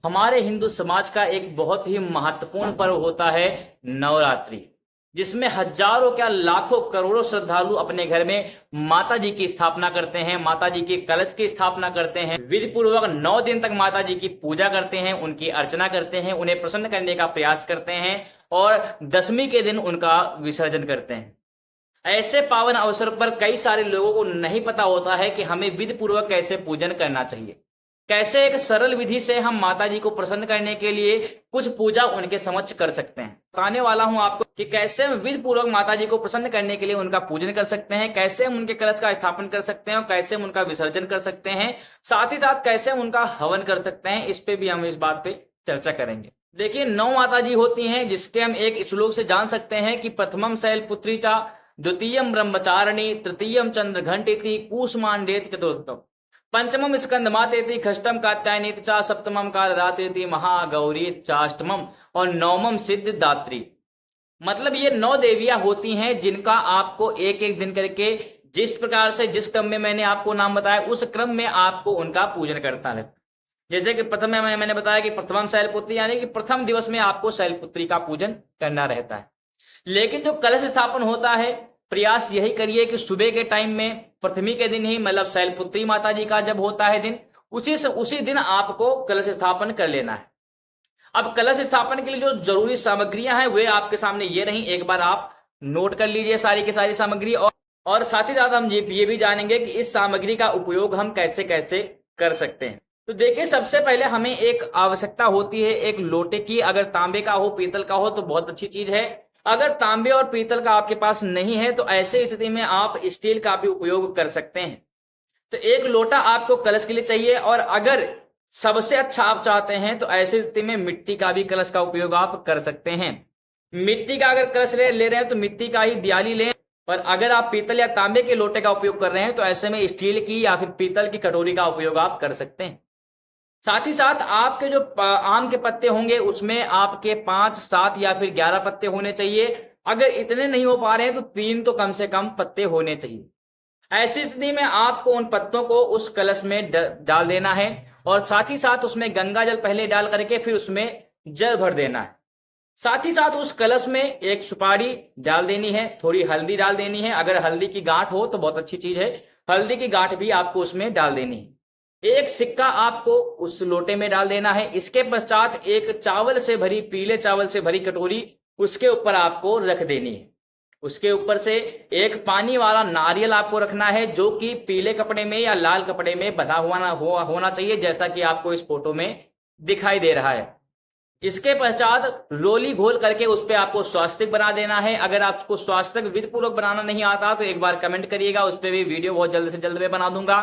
हमारे हिंदू समाज का एक बहुत ही महत्वपूर्ण पर्व होता है नवरात्रि, जिसमें हजारों क्या लाखों करोड़ों श्रद्धालु अपने घर में माता जी की स्थापना करते हैं, माता जी के कलश की स्थापना करते हैं, विधि पूर्वक 9 दिन तक माता जी की पूजा करते हैं, उनकी अर्चना करते हैं, उन्हें प्रसन्न करने का प्रयास करते हैं और दशमी के दिन उनका विसर्जन करते हैं। ऐसे पावन अवसर पर कई सारे लोगों को नहीं पता होता है कि हमें विधि पूर्वक कैसे पूजन करना चाहिए, कैसे एक सरल विधि से हम माता जी को प्रसन्न करने के लिए कुछ पूजा उनके समक्ष कर सकते हैं। बताने वाला हूं आपको कि कैसे हम विधि पूर्वक माता जी को प्रसन्न करने के लिए उनका पूजन कर सकते हैं, कैसे हम उनके कलश का स्थापन कर सकते हैं और कैसे हम उनका विसर्जन कर सकते हैं, साथ ही साथ कैसे हम उनका हवन कर सकते हैं। इस पे भी हम इस बात पे चर्चा करेंगे। देखिए, 9 माता जी होती हैं, जिसके हम एक श्लोक से जान सकते हैं कि प्रथमम शैलपुत्री चा, द्वितीयम ब्रह्मचारिणी, तृतीयम चंद्र घंटेति, कूष्मांडेति, चतुर्थम पंचमम स्कंदमातेति, षष्ठम कात्यायनीति चा, सप्तमम कालरात्रिति, महागौरी चाष्टमम और नवमम सिद्धिदात्री। मतलब ये 9 देवियां होती हैं जिनका आपको एक एक दिन करके जिस प्रकार से जिस क्रम में मैंने आपको नाम बताया उस क्रम में आपको उनका पूजन करता है। जैसे कि प्रथम में मैंने बताया कि प्रथम शैलपुत्री, यानी कि प्रथम दिवस में आपको शैलपुत्री का पूजन करना रहता है। लेकिन जो कलश स्थापन होता है, प्रयास यही करिए कि सुबह के टाइम में प्रथमी के दिन ही, मतलब शैलपुत्री माता जी का जब होता है दिन, उसी दिन आपको कलश स्थापन कर लेना है। अब कलश स्थापन के लिए जो जरूरी सामग्रियां हैं वे आपके सामने ये रही, एक बार आप नोट कर लीजिए सारी की सारी सामग्री। और साथ ही साथ हम ये भी जानेंगे कि इस सामग्री का उपयोग हम कैसे कैसे कर सकते हैं। तो देखिए, सबसे पहले हमें एक आवश्यकता होती है एक लोटे की। अगर तांबे का हो, पीतल का हो तो बहुत अच्छी चीज है। अगर तांबे और पीतल का आपके पास नहीं है तो ऐसे स्थिति में आप स्टील का भी उपयोग कर सकते हैं। तो एक लोटा आपको कलश के लिए चाहिए, और अगर सबसे अच्छा आप चाहते हैं तो ऐसी स्थिति में मिट्टी का भी कलश का उपयोग आप कर सकते हैं। मिट्टी का अगर कलश ले रहे हैं तो मिट्टी का ही दियाली लें, और अगर आप पीतल या तांबे के लोटे का उपयोग कर रहे हैं तो ऐसे में स्टील की या फिर पीतल की कटोरी का उपयोग आप कर सकते हैं। साथ ही साथ आपके जो आम के पत्ते होंगे उसमें आपके 5, 7 या फिर 11 पत्ते होने चाहिए। अगर इतने नहीं हो पा रहे हैं तो 3 तो कम से कम पत्ते होने चाहिए। ऐसी स्थिति में आपको उन पत्तों को उस कलश में डाल देना है, और साथ ही साथ उसमें गंगा जल पहले डाल करके फिर उसमें जल भर देना है। साथ ही साथ उस कलश में एक सुपारी डाल देनी है, थोड़ी हल्दी डाल देनी है। अगर हल्दी की गांठ हो तो बहुत अच्छी चीज है, हल्दी की गांठ भी आपको उसमें डाल देनी है। एक सिक्का आपको उस लोटे में डाल देना है। इसके पश्चात एक चावल से भरी, पीले चावल से भरी कटोरी उसके ऊपर आपको रख देनी है। उसके ऊपर से एक पानी वाला नारियल आपको रखना है, जो कि पीले कपड़े में या लाल कपड़े में बंधा हुआ होना चाहिए, जैसा कि आपको इस फोटो में दिखाई दे रहा है। इसके पश्चात रोली घोल करके उस पर आपको स्वास्तिक बना देना है। अगर आपको स्वास्तिक विधि पूर्वक बनाना नहीं आता तो एक बार कमेंट करिएगा, उस पर भी वीडियो बहुत जल्द से जल्द में बना दूंगा।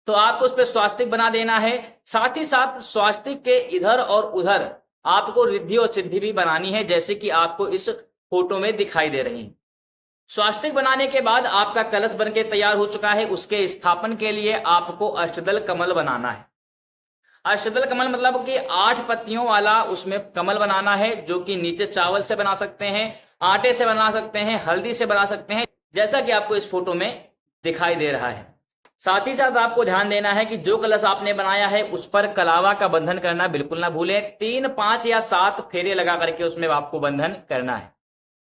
तो आपको उस पर स्वास्तिक बना देना है। साथ ही साथ स्वास्तिक के इधर और उधर आपको रिद्धि और सिद्धि भी बनानी है, जैसे कि आपको इस फोटो में दिखाई दे रही है। स्वास्तिक बनाने के बाद आपका कलश बनके तैयार हो चुका है। उसके स्थापन के लिए आपको अष्टदल कमल बनाना है। अष्टदल कमल मतलब कि 8 पत्तियों वाला उसमें कमल बनाना है, जो कि नीचे चावल से बना सकते हैं, आटे से बना सकते हैं, हल्दी से बना सकते हैं, जैसा कि आपको इस फोटो में दिखाई दे रहा है। साथ ही साथ आपको ध्यान देना है कि जो कलश आपने बनाया है उस पर कलावा का बंधन करना बिल्कुल ना भूलें। 3, 5 या 7 फेरे लगा करके उसमें आपको बंधन करना है।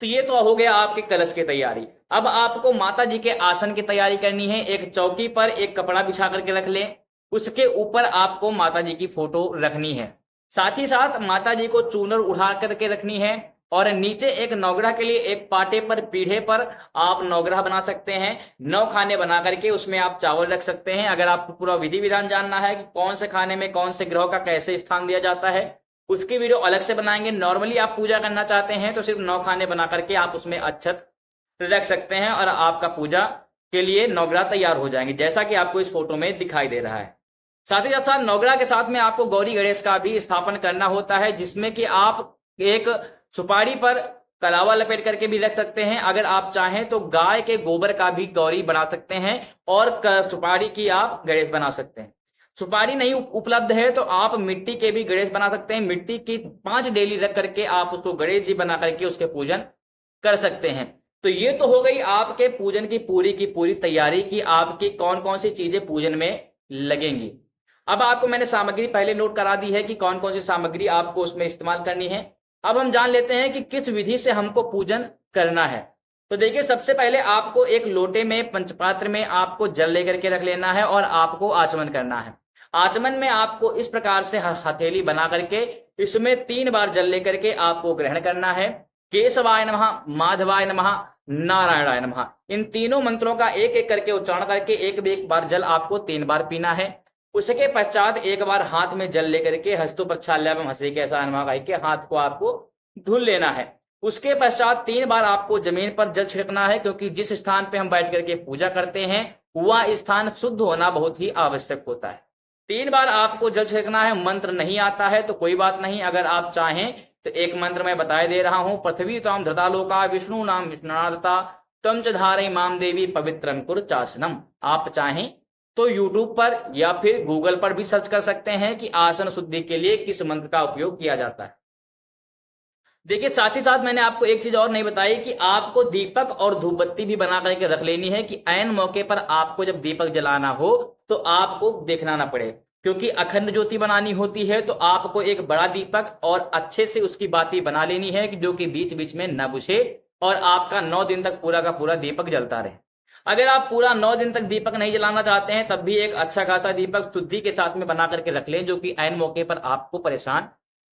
तो ये तो हो गया आपके कलश की तैयारी। अब आपको माता जी के आसन की तैयारी करनी है। एक चौकी पर एक कपड़ा बिछा करके रख लें, उसके ऊपर आपको माता जी की फोटो रखनी है। साथ ही साथ माता जी को चूनर उठा करके रखनी है, और नीचे एक नौग्रह के लिए एक पाटे पर, पीढ़े पर आप नौग्रह बना सकते हैं। 9 खाने बना करके उसमें आप चावल रख सकते हैं। अगर आपको पूरा विधि विधान जानना है कि कौन से खाने में कौन से ग्रह का कैसे स्थान दिया जाता है, उसकी वीडियो अलग से बनाएंगे। नॉर्मली आप पूजा करना चाहते हैं तो सिर्फ 9 खाने बना करके आप उसमें अक्षत रख सकते हैं, और आपका पूजा के लिए नौग्रह तैयार हो जाएंगे, जैसा कि आपको इस फोटो में दिखाई दे रहा है। साथ ही साथ नौग्रह के साथ में आपको गौरी गणेश का भी स्थापन करना होता है, जिसमें कि आप एक सुपारी पर कलावा लपेट करके भी रख सकते हैं। अगर आप चाहें तो गाय के गोबर का भी गौरी बना सकते हैं, और सुपारी की आप गणेश बना सकते हैं। सुपारी नहीं उपलब्ध है तो आप मिट्टी के भी गणेश बना सकते हैं। मिट्टी की 5 डेली रख करके आप उसको गणेश जी बना करके उसके पूजन कर सकते हैं। तो ये तो हो गई आपके पूजन की पूरी तैयारी की आपकी कौन कौन सी चीजें पूजन में लगेंगी। अब आपको मैंने सामग्री पहले नोट करा दी है कि कौन कौन सी सामग्री आपको उसमें इस्तेमाल करनी है। अब हम जान लेते हैं कि किस विधि से हमको पूजन करना है। तो देखिए, सबसे पहले आपको एक लोटे में, पंचपात्र में आपको जल लेकर के रख लेना है और आपको आचमन करना है। आचमन में आपको इस प्रकार से हथेली बना करके इसमें 3 बार जल लेकर के आपको ग्रहण करना है। केशवाय नमः, माधवाय नमः, नारायणाय नमः, इन तीनों मंत्रों का एक एक करके उच्चारण करके एक एक बार जल आपको 3 बार पीना है। उसके पश्चात एक बार हाथ में जल लेकर के हस्तु प्रक्षाल्यम हंसी के ऐसा के हाथ को आपको धुल लेना है। उसके पश्चात 3 बार आपको जमीन पर जल छिड़कना है, क्योंकि जिस स्थान पे हम बैठ करके पूजा करते हैं वह स्थान शुद्ध होना बहुत ही आवश्यक होता है। 3 बार आपको जल छिड़कना है। मंत्र नहीं आता है तो कोई बात नहीं, अगर आप चाहें तो एक मंत्र मैं बताए दे रहा हूं। पृथ्वी ताम धृता लोका विष्णु नाम विष्णुनादता तम च धारय माम देवी पवित्रम कुरु चासनम। आप चाहें तो YouTube पर या फिर गूगल पर भी सर्च कर सकते हैं कि आसन शुद्धि के लिए किस मंत्र का उपयोग किया जाता है। देखिए, साथ ही साथ मैंने आपको एक चीज और नहीं बताई कि आपको दीपक और धूप बत्ती भी बना करके रख लेनी है कि ऐन मौके पर आपको जब दीपक जलाना हो तो आपको देखना ना पड़े, क्योंकि अखंड ज्योति बनानी होती है। तो आपको एक बड़ा दीपक और अच्छे से उसकी बाती बना लेनी है कि जो कि बीच बीच में न बुझे और आपका 9 दिन तक पूरा का पूरा दीपक जलता रहे। अगर आप पूरा 9 दिन तक दीपक नहीं जलाना चाहते हैं तब भी एक अच्छा खासा दीपक शुद्धि के साथ में बना करके रख लें, जो कि ऐन मौके पर आपको परेशान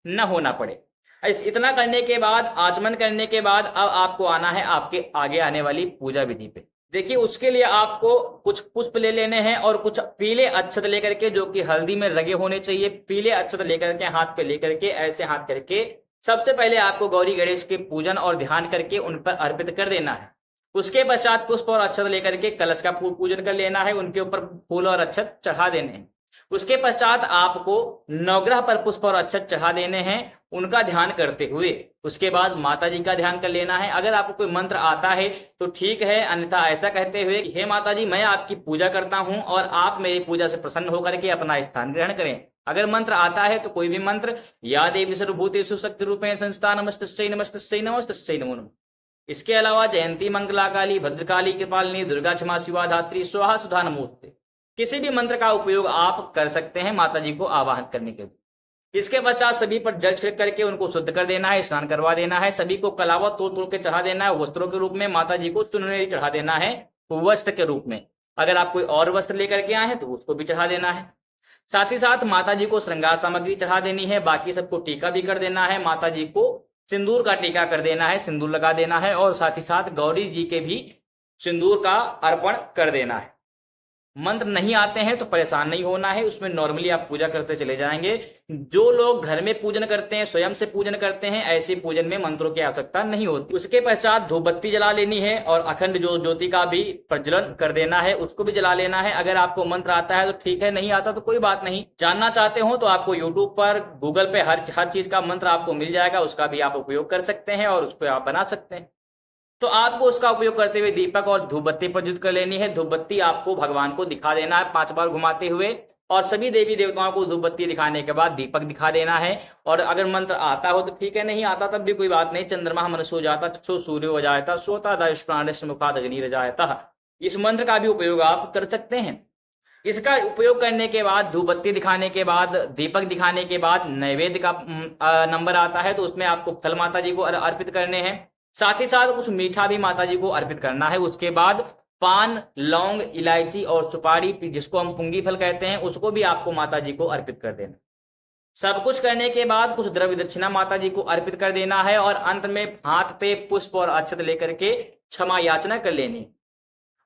न होना पड़े। इतना करने के बाद, आचमन करने के बाद, अब आपको आना है आपके आगे आने वाली पूजा विधि पे। देखिए, उसके लिए आपको कुछ पुष्प ले लेने हैं और कुछ पीले अक्षत लेकर के, जो कि हल्दी में रंगे होने चाहिए, पीले अक्षत लेकर के हाथ पे लेकर के ऐसे हाथ करके सबसे पहले आपको गौरी गणेश के पूजन और ध्यान करके उन पर अर्पित कर देना है। उसके पश्चात पुष्प और अक्षत लेकर के कलश का पूजन कर लेना है, उनके ऊपर फूल और अक्षत चढ़ा देने हैं। उसके पश्चात आपको नवग्रह पर पुष्प और अक्षत चढ़ा देने हैं, उनका ध्यान करते हुए। उसके बाद माता जी का ध्यान कर लेना है। अगर आपको कोई मंत्र आता है तो ठीक है, अन्यथा ऐसा कहते हुए कि हे माता जी, मैं आपकी पूजा करता हूं और आप मेरी पूजा से प्रसन्न होकर के अपना स्थान ग्रहण करें। अगर मंत्र आता है तो कोई भी मंत्र, या देवी सर्वभूतेषु शक्ति रूपेण संस्था नमस्तस्यै नमस्तस्यै नमस्तस्यै नमो नमः। इसके अलावा जयंती मंगला काली भद्रकाली कृपालिनी दुर्गा क्षमा शिवा धात्री स्वाहा सुधा नमोस्ते, किसी भी मंत्र का उपयोग आप कर सकते हैं माता जी को आवाहन करने के लिए। इसके पश्चात सभी पर जल छिड़क करके उनको शुद्ध कर देना है, स्नान करवा देना है। सभी को कलावा तोड़ तोड़ के चढ़ा देना है वस्त्रों के रूप में। माता जी को चुनरी चढ़ा देना है वस्त्र के रूप में। अगर आप कोई और वस्त्र लेकर के आए हैं तो उसको भी चढ़ा देना है। साथ ही साथ माता जी को श्रृंगार सामग्री चढ़ा देनी है। बाकी सबको टीका भी कर देना है। माता जी को सिंदूर का टीका कर देना है, सिंदूर लगा देना है। और साथ ही साथ गौरी जी के भी सिंदूर का अर्पण कर देना है। मंत्र नहीं आते हैं तो परेशान नहीं होना है, उसमें नॉर्मली आप पूजा करते चले जाएंगे। जो लोग घर में पूजन करते हैं, स्वयं से पूजन करते हैं, ऐसे पूजन में मंत्रों की आवश्यकता नहीं होती। उसके पश्चात धूप बत्ती जला लेनी है और अखंड ज्योति का भी प्रज्वलन कर देना है, उसको भी जला लेना है। अगर आपको मंत्र आता है तो ठीक है, नहीं आता तो कोई बात नहीं। जानना चाहते हो तो आपको यूट्यूब पर, गूगल पे हर चीज का मंत्र आपको मिल जाएगा, उसका भी आप उपयोग कर सकते हैं और उस पर आप बना सकते हैं। तो आपको उसका उपयोग करते हुए दीपक और धूप बत्ती प्रज्वलित कर लेनी है। धूप बत्ती आपको भगवान को दिखा देना है 5 बार घुमाते हुए, और सभी देवी देवताओं को धूप बत्ती दिखाने के बाद दीपक दिखा देना है। और अगर मंत्र आता हो तो ठीक है, नहीं आता तब भी कोई बात नहीं। चंद्रमा मनसो जाता चक्षु सूर्य हो जाता सोता दायुष प्राणेश मुखाद अग्नि रजायता, इस मंत्र का भी उपयोग आप कर सकते हैं। इसका उपयोग करने के बाद, धूप बत्ती दिखाने के बाद, दीपक दिखाने के बाद नैवेद्य का नंबर आता है, तो उसमें आपको फल माता जी को अर्पित करने हैं। साथ ही साथ कुछ मीठा भी माता जी को अर्पित करना है। उसके बाद पान, लौंग, इलायची और सुपारी, जिसको हम पुंगी फल कहते हैं, उसको भी आपको माता जी को अर्पित कर देना। सब कुछ करने के बाद कुछ द्रव्य दक्षिणा माता जी को अर्पित कर देना है और अंत में हाथ पे पुष्प और अक्षत लेकर के क्षमा याचना कर लेनी।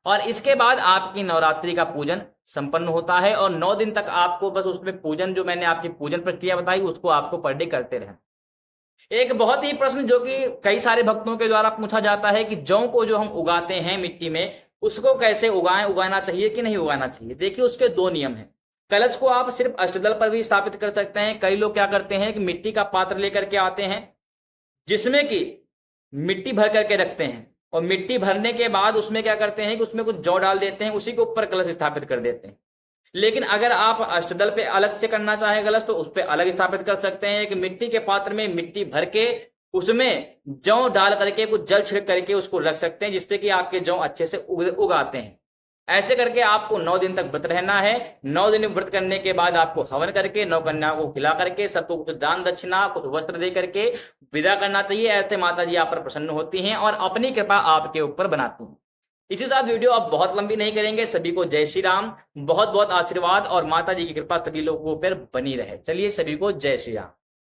और इसके बाद आपकी नवरात्रि का पूजन संपन्न होता है और 9 दिन तक आपको बस उसमें पूजन, जो मैंने आपकी पूजन प्रक्रिया बताई, उसको आपको पर डे करते रहना। एक बहुत ही प्रश्न जो कि कई सारे भक्तों के द्वारा पूछा जाता है कि जौ को जो हम उगाते हैं मिट्टी में, उसको कैसे उगाएं, उगाना चाहिए कि नहीं उगाना चाहिए। देखिए, उसके 2 नियम हैं। कलश को आप सिर्फ अष्टदल पर भी स्थापित कर सकते हैं। कई लोग क्या करते हैं कि मिट्टी का पात्र लेकर के आते हैं जिसमें कि मिट्टी भर करके रखते हैं, और मिट्टी भरने के बाद उसमें क्या करते हैं कि उसमें कुछ जौ डाल देते हैं, उसी के ऊपर कलश स्थापित कर देते हैं। लेकिन अगर आप अष्टदल पे अलग से करना चाहें कलश, तो उस पर अलग स्थापित कर सकते हैं कि मिट्टी के पात्र में मिट्टी भर के उसमें जौ डाल करके कुछ जल छिड़क करके उसको रख सकते हैं, जिससे कि आपके जौ अच्छे से उग आते हैं। ऐसे करके आपको 9 दिन तक व्रत रहना है। 9 दिन व्रत करने के बाद आपको हवन करके 9 कन्याओं को खिला करके सबको कुछ दान दक्षिणा कुछ वस्त्र दे करके विदा करना चाहिए। ऐसे माता जी आप पर प्रसन्न होती हैं और अपनी कृपा आपके ऊपर बनाती हैं। इसी साथ वीडियो अब बहुत लंबी नहीं करेंगे। सभी को जय श्री राम, बहुत बहुत आशीर्वाद और माता जी की कृपा सभी लोगों पर बनी रहे। चलिए सभी को जय श्री राम।